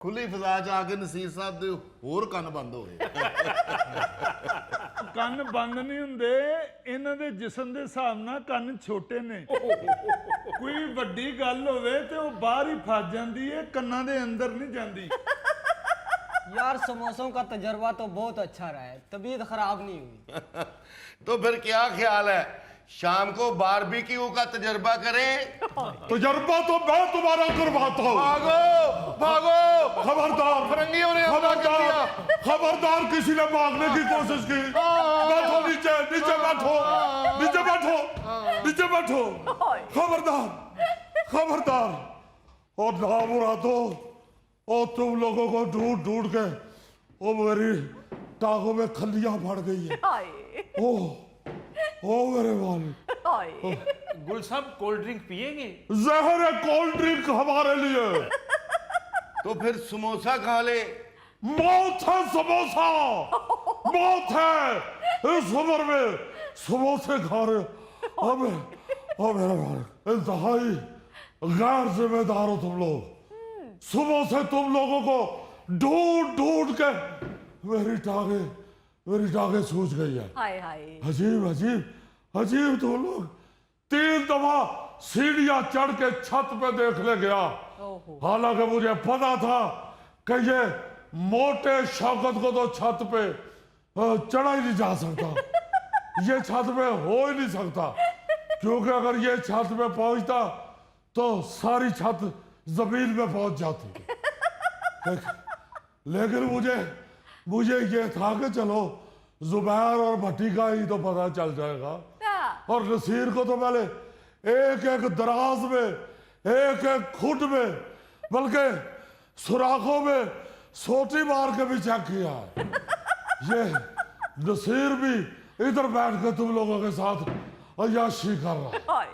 खुली फिजा च आके नसीर साहब दे होर कंन बंद हो गए। ਕੰਨ ਬੰਦ ਨਹੀਂ ਹੁੰਦੇ, ਇਹਨਾਂ ਦੇ ਜਿਸਮ ਦੇ ਹਿਸਾਬ ਨਾਲ ਕੰਨ ਛੋਟੇ ਨੇ। ਕੋਈ ਵੱਡੀ ਗੱਲ ਹੋਵੇ ਤੇ ਉਹ ਬਾਹਰ ਹੀ ਫਸ ਜਾਂਦੀ ਹੈ, ਕੰਨਾਂ ਦੇ ਅੰਦਰ नहीं ਜਾਂਦੀ। यार समोसों का तजर्बा तो बहुत अच्छा रहा है, तबीयत खराब नहीं हुई। तो फिर क्या ख्याल है शाम को बारबेक्यू का तजर्बा करें? तजर्बा तो मैं तुम्हारा करवाता हूँ। भागो भागो, खबरदार, फरंगियों ने हमला कर दिया। खबरदार किसी ने भागने की कोशिश की। बैठो नीचे, नीचे बैठो, नीचे बैठो, नीचे बैठो। खबरदार, खबरदार। और ना मुरादो, और तुम लोगों को ढूंढ ढूंढ के वो मेरी टांगों में खलियां पड़ गई है। ओ मेरे वाल। गुल साहब कोल्ड ड्रिंक पिएंगे? जहर है कोल्ड ड्रिंक हमारे लिए। तो फिर समोसा खा ले। मौत है समोसा, मौत है इस उम्र में समोसे खा रहे। अब मेरे भाई इंतहाई गैर जिम्मेदार हो तुम लोग। समोसे तुम लोगों को ढूंढ ढूंढ के मेरी टांगे सूज गई है। हाय हाय। अजीब अजीब अजीब तुम लोग। 3 दफा सीढ़ियां चढ़ के छत पे देखने गया, हालांकि मुझे पता था कि ये मोटे शौकत को तो छत पे चढ़ा ही नहीं जा सकता। ये छत पे हो ही नहीं सकता, क्योंकि अगर ये छत पे पहुंचता तो सारी छत जमीन में पहुंच जाती। लेकिन मुझे ये था कि चलो जुबैर और भट्टी का ही तो पता चल जाएगा। और नसीर को तो मैंने एक एक दराज में, एक एक खुद में, बल्कि सुराखों में सोटी मार के भी चेक किया है। ये नसीर भी इधर बैठ के तुम लोगों के साथ अय्याशी कर रहा है।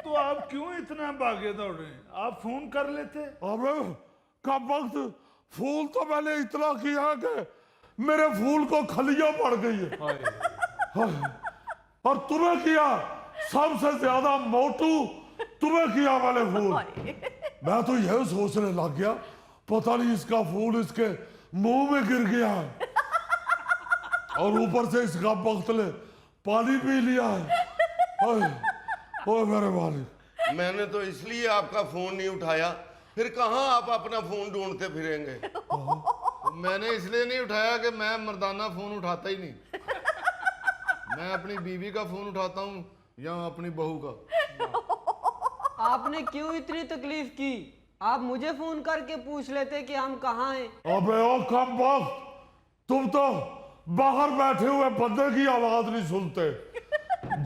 तो आप क्यों इतना भागे दौड़े? आप फोन कर लेते। अबे कब वक्त फूल तो मैंने इतना किया कि मेरे फूल को खलियां पड़ गई है। और तुम्हें किया सबसे ज्यादा मोटू, तुम्हें किया मैंने फूल। मैं तो यह सोचने लग गया पता नहीं इसका फूल इसके मुंह में गिर गया है और ऊपर से इसका वक्त ने पानी पी लिया है। ओए मेरे मालिक, मैंने तो इसलिए आपका फोन नहीं उठाया, फिर कहाँ आप अपना फोन ढूंढते फिरेंगे। मैंने इसलिए नहीं उठाया कि मैं मर्दाना फोन उठाता ही नहीं। मैं अपनी बीवी का फोन उठाता हूँ या अपनी बहू का। आपने क्यों इतनी तकलीफ की? आप मुझे फोन करके पूछ लेते कि हम कहाँ हैं। अबे ओ कम वक्त, तुम तो बाहर बैठे हुए बंदे की आवाज नहीं सुनते।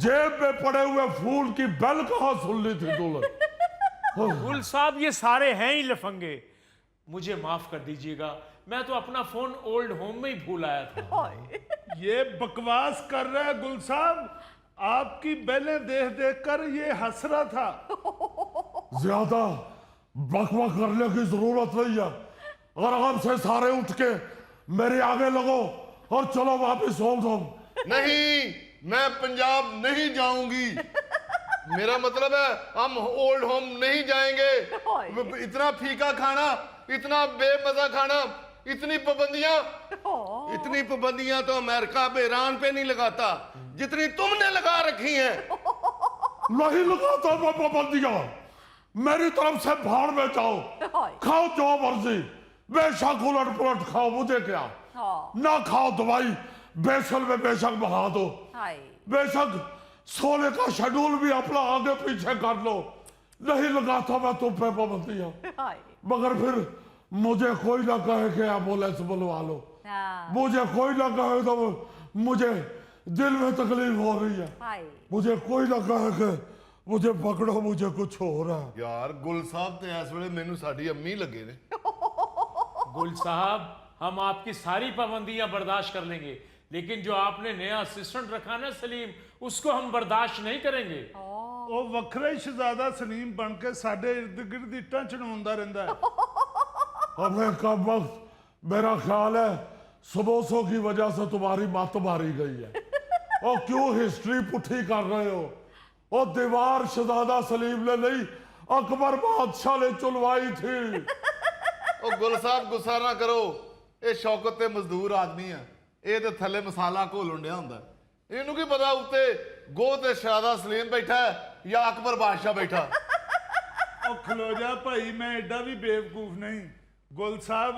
जेब में पड़े हुए फूल की बेल कहाँ सुन ली थी तुमने? गुल साहब ये सारे हैं ही लफंगे, मुझे माफ कर दीजिएगा, मैं तो अपना फोन ओल्ड होम में ही भूल आया था। ये बकवास कर रहा है गुल साहब, आपकी बेलें देख देख कर ये हंस रहा था। ज्यादा बकवा करने की जरूरत नहीं है। आराम से सारे उठ के मेरे आगे लगो और चलो वापिस होम। नहीं, मैं पंजाब नहीं जाऊंगी। मेरा मतलब है हम ओल्ड होम नहीं जाएंगे। इतना फीका खाना, इतना बेमजा खाना, इतनी पाबंदियां तो अमेरिका पे, ईरान पे नहीं लगाता जितनी तुमने लगा रखी हैं। नहीं लगाता मैं पाबंदियां। मेरी तरफ से भाड़ में जाओ, खाओ जो मर्जी, बेशक उलट पुलट खाओ, मुझे क्या। ना खाओ दवाई बेसल में बेशक बहा दो, बेशक सोने का शेड्यूल भी अपना आगे पीछे कर लो, नहीं लगाता मैं तुम पे पाबंदियां। मगर फिर मुझे कोई ना कहे कि एम्बुलेंस बुलवा लो, मुझे कोई ना कहे तो मुझे दिल में तकलीफ हो रही है, मुझे कोई ना कहे कि मुझे पकड़ो मुझे कुछ हो रहा है। यार गुल साहब तो इस वेले मैनू साडी अम्मी लगे ने। गुल साहब हम आपकी सारी पाबंदियां बर्दाश्त कर लेंगे, लेकिन जो आपने नया असिस्टेंट रखा ना सलीम, उसको हम बर्दाश्त नहीं करेंगे। वो वखरा ही शहजादा सलीम बन के साडे इर्द गिर्द इट्टां चढ़ाउंदा रहिंदा है। हमें कब वक्त मेरा ख्याल है समोसों की वजह से तुम्हारी मत मारी गई है। और क्यों हिस्ट्री पुठी कर रहे हो? और दीवार शहजादा सलीम ने नहीं, अकबर बादशाह ने चुलवाई थी। ਉਹ ਗੁਲ ਸਾਹਿਬ ਗੁੱਸਾ ਨਾ ਕਰੋ, ਇਹ ਸ਼ੌਕਤ ਤੇ ਮਜ਼ਦੂਰ ਆਦਮੀ ਆ, ਇਹ ਤੇ ਥੱਲੇ ਮਸਾਲਾ ਘੋਲਣ ਡਿਆ ਹੁੰਦਾ। ਇਹਨੂੰ ਕੀ ਪਤਾ ਉੱਤੇ ਗੋਹ ਤੇ ਸ਼ਾਦਾ ਸਲੀਮ ਬੈਠਾ ਹੈ ਜਾਂ ਅਕਬਰ ਬਾਦਸ਼ਾਹ ਬੈਠਾ। ਉਹ ਖਲੋ ਜਾ ਭਾਈ, ਮੈਂ ਐਡਾ ਵੀ ਬੇਵਕੂਫ ਨਹੀਂ। ਗੁਲ ਸਾਹਿਬ,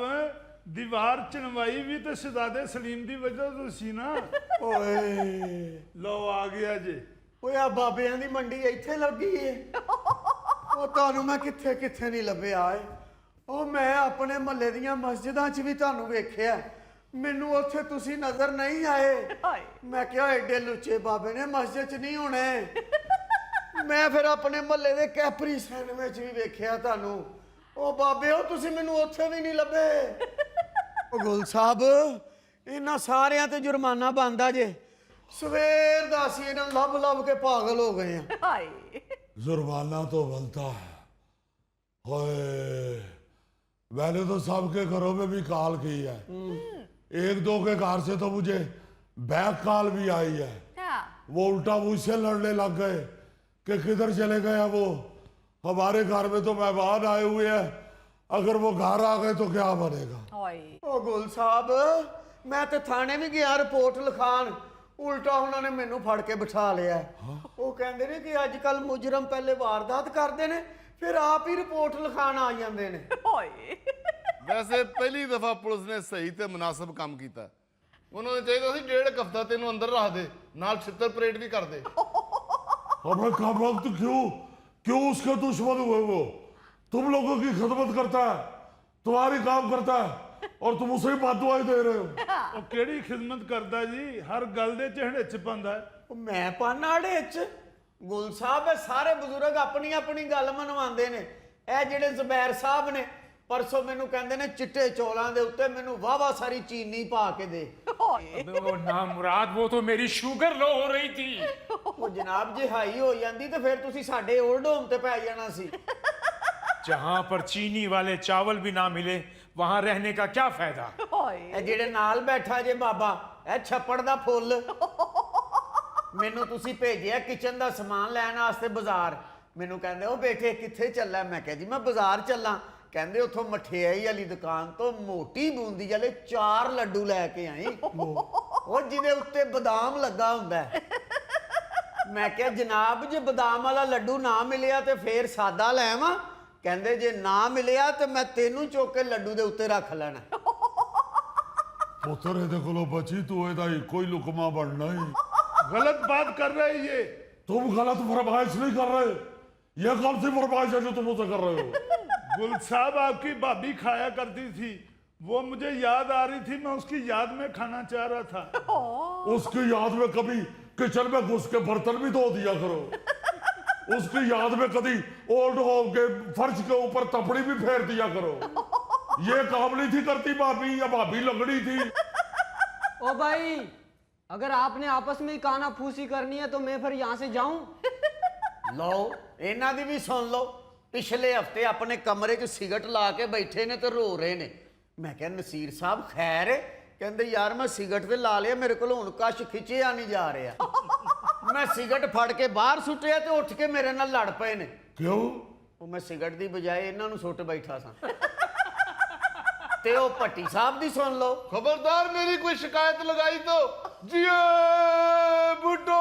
ਦੀਵਾਰ ਚਣਵਾਈ ਵੀ ਤੇ ਸ਼ਹਜ਼ਾਦੇ ਸਲੀਮ ਦੀ ਵਜ੍ਹਾ ਤੋਂ ਸੀ ਨਾ। ਓਏ ਲਓ ਆ ਗਿਆ ਜੇ। ਓਏ ਆ ਬਾਬਿਆਂ ਦੀ ਮੰਡੀ ਇੱਥੇ ਲੱਗੀ ਏ। ਉਹ ਤੁਹਾਨੂੰ ਮੈਂ ਕਿੱਥੇ ਕਿੱਥੇ ਨਹੀਂ ਲੱਭਿਆ ਏ। ਉਹ ਮੈਂ ਆਪਣੇ ਮਹੱਲੇ ਦੀਆਂ ਮਸਜਿਦਾਂ 'ਚ ਵੀ ਤੁਹਾਨੂੰ ਵੇਖਿਆ, ਮੈਨੂੰ ਉੱਥੇ ਤੁਸੀਂ ਨਜ਼ਰ ਨਹੀਂ ਆਏ। ਮੈਂ ਕਿਹਾ ਐਡੇ ਲੁੱਚੇ ਬਾਬੇ ਨੇ ਮਸਜਿਦ 'ਚ ਨਹੀਂ ਹੋਣੇ। ਮੈਂ ਫਿਰ ਆਪਣੇ ਮਹੱਲੇ ਦੇ ਕੈਪਰੀ ਸਿਨੇਮੇ 'ਚ ਵੀ ਵੇਖਿਆ ਤੁਹਾਨੂੰ। ਉਹ ਬਾਬਿਓ ਤੁਸੀਂ ਮੈਨੂੰ ਉੱਥੇ ਵੀ ਨਹੀਂ ਲੱਭੇ। ਉਹ ਗੁਲ ਸਾਹਿਬ, ਇਹਨਾਂ ਸਾਰਿਆਂ ਤੇ ਜੁਰਮਾਨਾ ਬਣਦਾ ਜੇ। ਸਵੇਰ ਦਾ ਅਸੀਂ ਇਹਨਾਂ ਨੂੰ ਲੱਭ ਕੇ ਪਾਗਲ ਹੋ ਗਏ ਆ। जुर्माना तो बनता है। ओए, मैंने तो सबके घरों में भी कॉल की है, एक दो के घर से तो मुझे बैक कॉल भी आई है। वो उल्टा मुझसे लड़ने लग गए कि किधर चले गए हैं वो। हमारे घर में तो मेहमान आए हुए हैं, अगर वो घर आ गए तो क्या बनेगा। ਉਹ ਗੁਲ ਸਾਹਿਬ, ਮੈਂ ਤੇ ਥਾਣੇ ਵੀ ਗਿਆ ਰਿਪੋਰਟ ਲਿਖਾਣ, ਉਲਟਾ ਉਹਨਾਂ ਨੇ ਮੈਨੂੰ ਫੜ ਕੇ ਬਿਠਾ ਲਿਆ। ਉਹ ਕਹਿੰਦੇ ਨੇ ਕਿ ਅੱਜ ਕੱਲ ਮੁਜਰਮ ਪਹਿਲੇ ਵਾਰਦਾਤ ਕਰਦੇ ਨੇ, ਫਿਰ ਆਪ ਹੀ ਰਿਪੋਰਟ ਲਿਖਾਣ ਆ ਜਾਂਦੇ ਨੇ। ਵੈਸੇ ਪਹਿਲੀ ਦਫਾ ਪੁਲਿਸ ਨੇ ਸਹੀ ਤੇ ਮੁਨਾਸਬ ਕੰਮ ਕੀਤਾ। ਉਹਨਾਂ ਨੂੰ ਚਾਹੀਦਾ ਸੀ 1.5 ਹਫ਼ਤਾ ਤੈਨੂੰ ਅੰਦਰ ਰੱਖ ਦੇ, ਨਾਲ ਛਿੱਤਰ ਪਰੇਡ भी कर दे। अबे कम वक्त क्यों उसके दुश्मन हुए वो? तुम लोगों की खिदमत करता है, तुम्हारी काम करता है, और तुम उसे ही बददुआएं दे रहे हो। ਉਹ ਕਿਹੜੀ ਖਿਦਮਤ ਕਰਦਾ ਜੀ, ਹਰ ਗੱਲ ਦੇ ਚਿਹੜੇ ਚ ਪਾਉਂਦਾ ਹੈ। ਉਹ ਮੈਂ ਪਾਨਾੜੇ 'ਚ ਗੁਲ ਸਾਹਿਬ, ਇਹ ਸਾਰੇ ਬਜ਼ੁਰਗ ਆਪਣੀ ਆਪਣੀ ਗੱਲ ਮਨਵਾਉਂਦੇ ਨੇ। ਇਹ ਜਿਹੜੇ ਜ਼ਬੈਰ ਸਾਹਿਬ ਨੇ, ਪਰਸੋਂ ਮੈਨੂੰ ਕਹਿੰਦੇ ਨੇ ਚਿੱਟੇ ਚੌਲਾਂ ਦੇ ਉੱਤੇ ਮੈਨੂੰ ਵਾਵਾ ਸਾਰੀ ਚੀਨੀ ਪਾ ਕੇ ਦੇ। अबे वो नामुराद, वो तो मेरी शुगर लो हो रही थी। ਉਹ ਜਨਾਬ ਜੇ ਹਾਈ ਹੋ ਜਾਂਦੀ ਤੇ ਫਿਰ ਤੁਸੀਂ ਸਾਡੇ 올ਡ ਹੋਮ ਤੇ ਪੈ ਜਾਣਾ ਸੀ। जहां पर चीनी वाले चावल भी ना मिले, वहां रहने का क्या फायदा। ਇਹ ਜਿਹੜੇ ਨਾਲ ਬੈਠਾ ਜੇ ਬਾਬਾ, ਇਹ ਛੱਪੜ ਦਾ ਫੁੱਲ। ਮੈਨੂੰ ਤੁਸੀਂ ਭੇਜਿਆ ਕਿਚਨ ਦਾ ਸਮਾਨ ਲੈਣ ਵਾਸਤੇ ਬਾਜ਼ਾਰ। ਮੈਨੂੰ ਕਹਿੰਦੇ ਉਹ ਬੇਟੇ ਕਿੱਥੇ ਚੱਲਾ? ਮੈਂ ਕਿਹਾ ਜੀ ਮੈਂ ਬਾਜ਼ਾਰ ਚੱਲਾਂ। ਕਹਿੰਦੇ ਉੱਥੋਂ ਮਠਿਆਈ ਵਾਲੀ ਦੁਕਾਨ ਤੋਂ ਮੋਟੀ ਬੂੰਦੀ ਵਾਲੇ 4 ਲੱਡੂ ਲੈ ਕੇ ਆਈ, ਉਹ ਜਿਹਦੇ ਉੱਤੇ ਬਦਾਮ ਲੱਗਾ ਹੁੰਦਾ ਹੈ। ਮੈਂ ਕਿਹਾ ਜਨਾਬ ਜੇ ਬਦਾਮ ਵਾਲਾ ਲੱਡੂ ਨਾ ਮਿਲਿਆ ਤੇ ਫੇਰ ਸਾਦਾ ਲੈ ਆਵਾਂ? ਕਹਿੰਦੇ ਜੇ ਨਾ ਮਿਲਿਆ ਤੇ ਮੈਂ ਤੈਨੂੰ ਚੁੱਕ ਕੇ ਲੱਡੂ ਦੇ ਉੱਤੇ ਰੱਖ ਲੈਣਾ। पुत्र ਇਹਦੇ ਕੋਲੋਂ बची तू ਇਹਦਾ ਇੱਕੋ ਹੀ ਲੁਕਮਾ ਬਣਨਾ ਹੀ। गलत बात कर रहे हैं ये। तुम गलत फरमाइश नहीं कर रहे, ये कौन सी फरमाइश है जो तुम उसे कर रहे हो? गुल साहब, आपकी भाभी खाया करती थी, वो मुझे याद आ रही थी, मैं उसकी याद में खाना चाह रहा था। उसकी याद में कभी किचन में घुस के बर्तन भी धो दिया करो। उसकी याद में कभी ओल्ड होम के फर्श के ऊपर तपड़ी भी फेर दिया करो। ये काम नहीं थी करती भाभी, या भाभी लगड़ी थी। ओ भाई, अगर आपने आपस में ही काना फूसी करनी है तो मैं फिर यहाँ से जाऊं? ਲਓ ਇਹਨਾਂ ਦੀ ਵੀ ਸੁਣ ਲਓ। ਪਿਛਲੇ ਹਫਤੇ ਆਪਣੇ ਕਮਰੇ 'ਚ ਸਿਗਰਟ ਲਾ ਕੇ ਬੈਠੇ ਨੇ ਤੇ ਰੋ ਰਹੇ ਨੇ। ਮੈਂ ਕਿਹਾ ਨਸੀਰ ਸਾਹਿਬ ਖੈਰ ਹੈ? ਕਹਿੰਦੇ ਯਾਰ ਮੈਂ ਸਿਗਰਟ ਤੇ ਲਾ ਲਿਆ, ਮੇਰੇ ਕੋਲ ਹੁਣ ਕਸ਼ ਖਿੱਚਿਆ ਨਹੀਂ ਜਾ ਰਿਹਾ। ਮੈਂ ਸਿਗਰਟ ਫੜ ਕੇ ਬਾਹਰ ਸੁੱਟਿਆ ਤੇ ਉੱਠ ਕੇ ਮੇਰੇ ਨਾਲ ਲੜ ਪਏ ਨੇ। क्यों? ਉਹ ਮੈਂ ਸਿਗਰਟ ਦੀ ਬਜਾਏ ਇਹਨਾਂ ਨੂੰ ਸੁੱਟ ਬੈਠਾ ਸਾਂ। ਤੇ ਉਹ ਭੱਟੀ ਸਾਹਿਬ ਦੀ ਸੁਣ ਲਓ। खबरदार मेरी कोई शिकायत लगाई तो जिए बुड्ढो,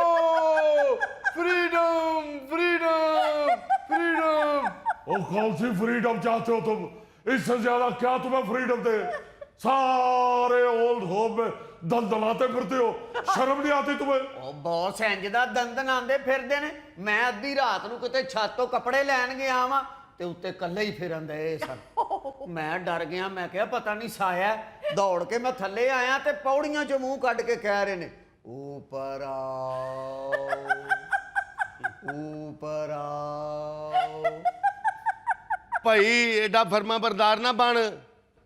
फ्रीडम फ्रीडम फ्रीडम। और कौन सी फ्रीडम चाहते हो तुम? इससे ज्यादा क्या तुम्हें फ्रीडम दे? सारे ओल्ड होम में दंदलाते फिरते हो, शर्म नहीं आती तुम्हें? ਉਹ ਬੌਸ ਇੰਜ ਦਾ ਦੰਦਨ ਆਂਦੇ ਫਿਰਦੇ ਨੇ। ਮੈਂ ਅੱਧੀ ਰਾਤ ਨੂੰ ਕਿਤੇ ਛੱਤ ਤੋਂ ਕੱਪੜੇ ਲੈਣ ਗਿਆ ਵਾਂ ਤੇ ਉੱਤੇ ਇਕੱਲੇ ਹੀ ਫਿਰਨ ਦੇ ਸਨ। ਮੈਂ ਡਰ ਗਿਆ, ਮੈਂ ਕਿਹਾ ਪਤਾ ਨਹੀਂ ਸਾਇਆ। ਦੌੜ ਕੇ ਮੈਂ ਥੱਲੇ ਆਇਆ ਤੇ ਪੌੜੀਆਂ 'ਚੋਂ ਮੂੰਹ ਕੱਢ ਕੇ ਕਹਿ ਰਹੇ ਨੇ ਉੱਪਰ ਆਓ, ਉੱਪਰ ਆਓ। ਭਾਈ ਐਡਾ ਫਰਮਾ ਬਰਦਾਰ ਨਾ ਬਣ,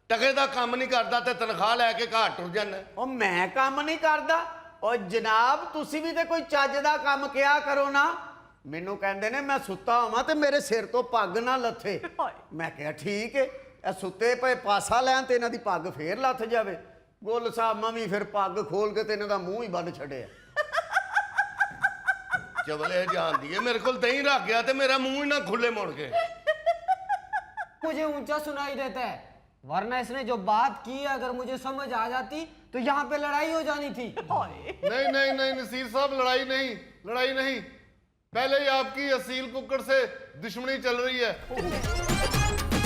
ਟਕੇ ਦਾ ਕੰਮ ਨਹੀਂ ਕਰਦਾ ਤੇ ਤਨਖਾਹ ਲੈ ਕੇ ਘਾਟ ਟੁਰ ਜਾਂਦਾ। ਉਹ ਮੈਂ ਕੰਮ ਨਹੀਂ ਕਰਦਾ। ਉਹ ਜਨਾਬ ਤੁਸੀਂ ਵੀ ਤੇ ਕੋਈ ਚੱਜ ਦਾ ਕੰਮ ਕਿਹਾ ਕਰੋ ਨਾ। ਮੈਨੂੰ ਕਹਿੰਦੇ ਨੇ ਮੈਂ ਸੁੱਤਾ ਹੋਵਾਂ ਤੇ ਮੇਰੇ ਸਿਰ ਤੋਂ ਪੱਗ ਨਾ ਲੱਥੇ। ਮੈਂ ਕਿਹਾ ਠੀਕ ਹੈ, ਇਹ ਸੁੱਤੇ ਪਏ ਪਾਸਾ ਲੈਣ ਤੇ ਇਹਨਾਂ ਦੀ ਪੱਗ ਫੇਰ ਲੱਥ ਜਾਵੇ। ਗੁੱਲ ਸਾਹਿਬ ਮੈਂ ਵੀ ਫਿਰ ਪੱਗ ਖੋਲ ਕੇ ਤੇ ਇਹਨਾਂ ਦਾ ਮੂੰਹ ਹੀ ਬੰਦ ਛੱਡਿਆ। ਚਵਲੇ ਜਾਂਦੀ ਹੈ, ਮੇਰੇ ਕੋਲ ਦਹੀਂ ਰੱਖ ਗਿਆ ਤੇ ਮੇਰਾ ਮੂੰਹ ਹੀ ਨਾ ਖੁੱਲੇ ਮੁੜ ਕੇ। मुझे ऊंचा सुनाई देता है। वरना इसने जो बात की है, अगर मुझे समझ आ जाती तो यहाँ पे लड़ाई हो जानी थी। नहीं नहीं नहीं नसीर साहब, लड़ाई नहीं, लड़ाई नहीं, पहले ही आपकी असील कुक्कड़ से दुश्मनी चल रही है।